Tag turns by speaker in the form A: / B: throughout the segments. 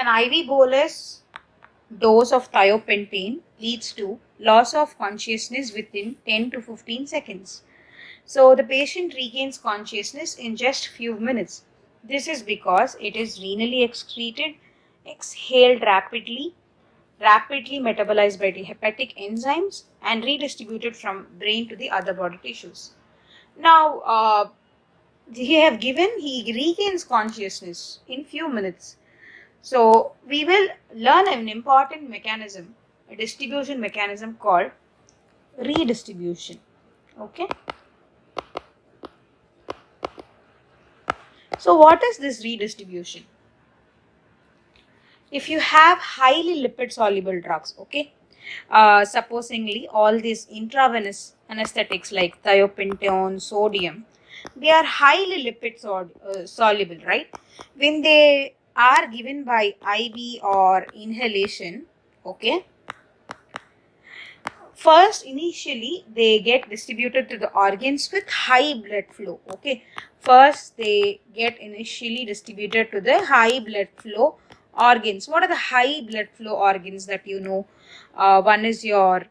A: an IV bolus dose of thiopentane leads to loss of consciousness within 10 to 15 seconds. So the patient regains consciousness in just few minutes. This is because it is renally excreted, exhaled rapidly metabolized by the hepatic enzymes and redistributed from brain to the other body tissues. Now, he regains consciousness in few minutes. So we will learn an important mechanism, a distribution mechanism called redistribution. Okay. So what is this redistribution? If you have highly lipid soluble drugs, okay, supposingly all these intravenous anesthetics like thiopentone, sodium, they are highly lipid soluble, right? When they are given by IV or inhalation, okay, first initially they get distributed to the organs with high blood flow, okay. First they get initially distributed to the high blood flow organs. What are the high blood flow organs that you know? One is your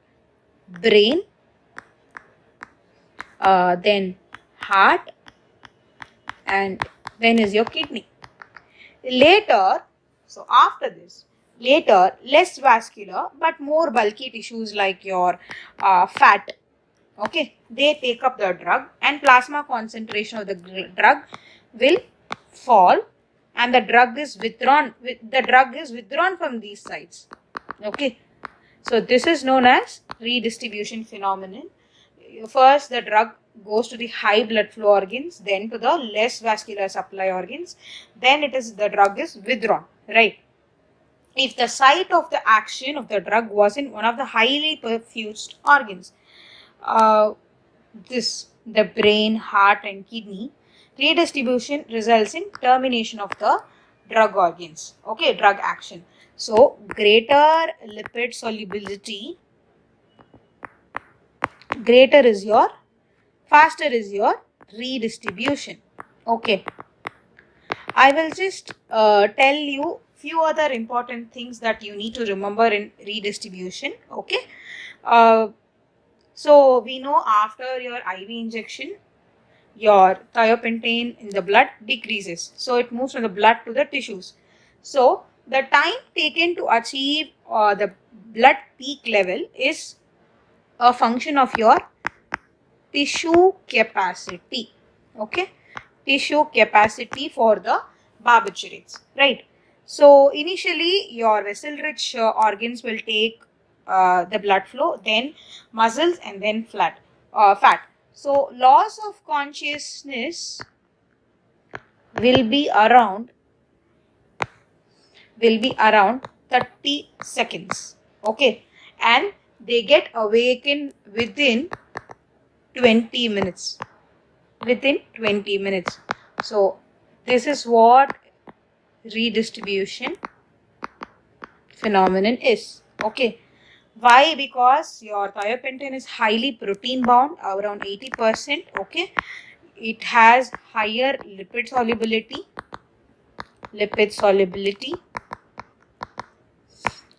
A: brain, then heart, and then is your kidney. Later, so after this, later less vascular but more bulky tissues like your fat, okay, they take up the drug and plasma concentration of the drug will fall and the drug is withdrawn from these sites, okay. So this is known as redistribution phenomenon. First the drug goes to the high blood flow organs, then to the less vascular supply organs, then the drug is withdrawn, right? If the site of the action of the drug was in one of the highly perfused organs, the brain, heart and kidney, redistribution results in termination of the drug organs, okay, drug action. So greater lipid solubility, faster is your redistribution, okay. I will just tell you few other important things that you need to remember in redistribution, okay. So we know after your IV injection, your thiopentane in the blood decreases. So it moves from the blood to the tissues. So the time taken to achieve the blood peak level is a function of your tissue capacity, okay. Tissue capacity for the barbiturates, right? So initially your vessel rich organs will take the blood flow, then muscles and then fat. So loss of consciousness will be around 30 seconds, okay, and they get awakened within 20 minutes. So this is what redistribution phenomenon is, okay. Why? Because your thiopentane is highly protein bound, around 80%, okay. It has higher lipid solubility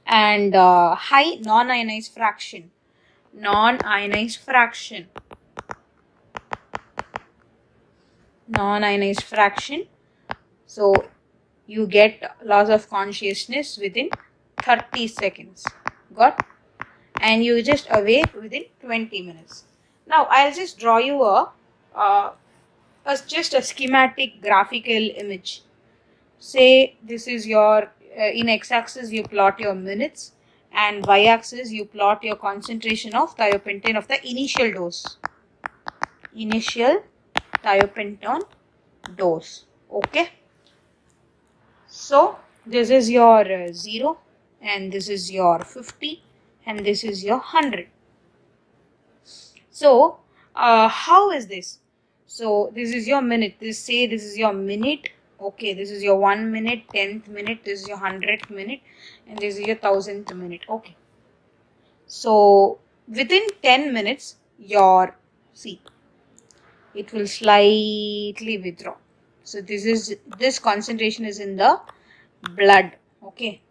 A: and high non-ionized fraction. So you get loss of consciousness within 30 seconds. Got? And you just awake within 20 minutes. Now I'll just draw you just a schematic graphical image. Say this is your in x-axis you plot your minutes and y-axis you plot your concentration of thiopentane of the initial thiopentane dose, okay. So this is your 0 and this is your 50 and this is your 100. So how is this? So this is your minute. This is your minute, okay. This is your 1 minute, 10th minute, this is your 100th minute and this is your 1000th minute, okay. So within 10 minutes it will slightly withdraw. So this concentration is in the blood, Okay,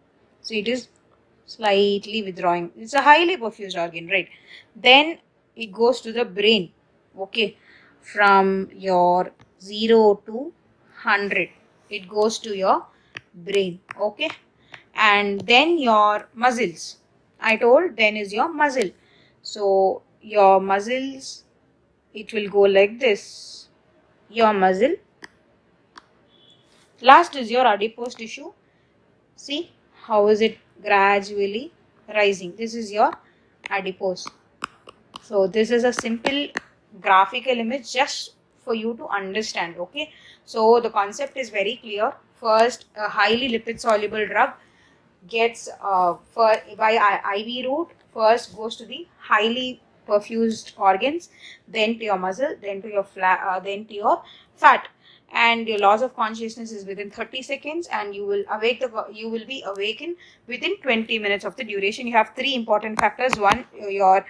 A: so it is slightly withdrawing. It's a highly perfused organ, right? Then it goes to the brain. Okay, from your 0 to 100, it goes to your brain. Okay, and then your muscles. I told then is your muscle. So your muscles, it will go like this. Your muscle. Last is your adipose tissue. See how is it gradually rising. This is your adipose. So this is a simple graphical image just for you to understand. Okay, so the concept is very clear. First, a highly lipid soluble drug gets by IV route, first goes to the highly perfused organs, then to your muscle, then to your fat, and your loss of consciousness is within 30 seconds, and you will be awakened within 20 minutes of the duration. You have three important factors. One, your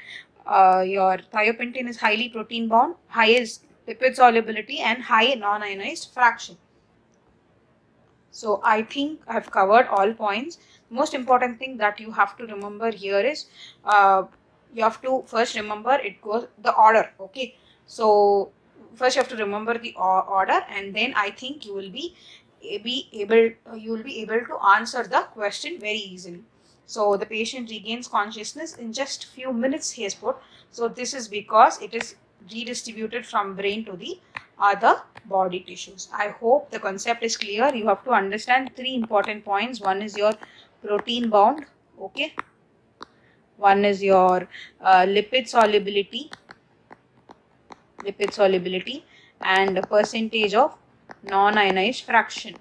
A: thiopentine is highly protein bound, highest lipid solubility, and high non-ionized fraction. So I think I've covered all points. Most important thing that you have to remember here is you have to first remember it goes the order. Okay, so first you have to remember the order, and then I think you will be able to answer the question very easily. So the patient regains consciousness in just few minutes, he has put. So this is because it is redistributed from brain to the other body tissues. I hope the concept is clear. You have to understand three important points. One is your protein bound. Okay. One is your lipid solubility, and the percentage of non-ionized fraction.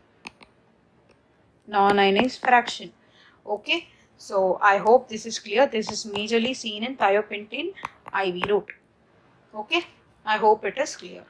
A: Okay, so I hope this is clear. This is majorly seen in thiopentine IV route. Okay, I hope it is clear.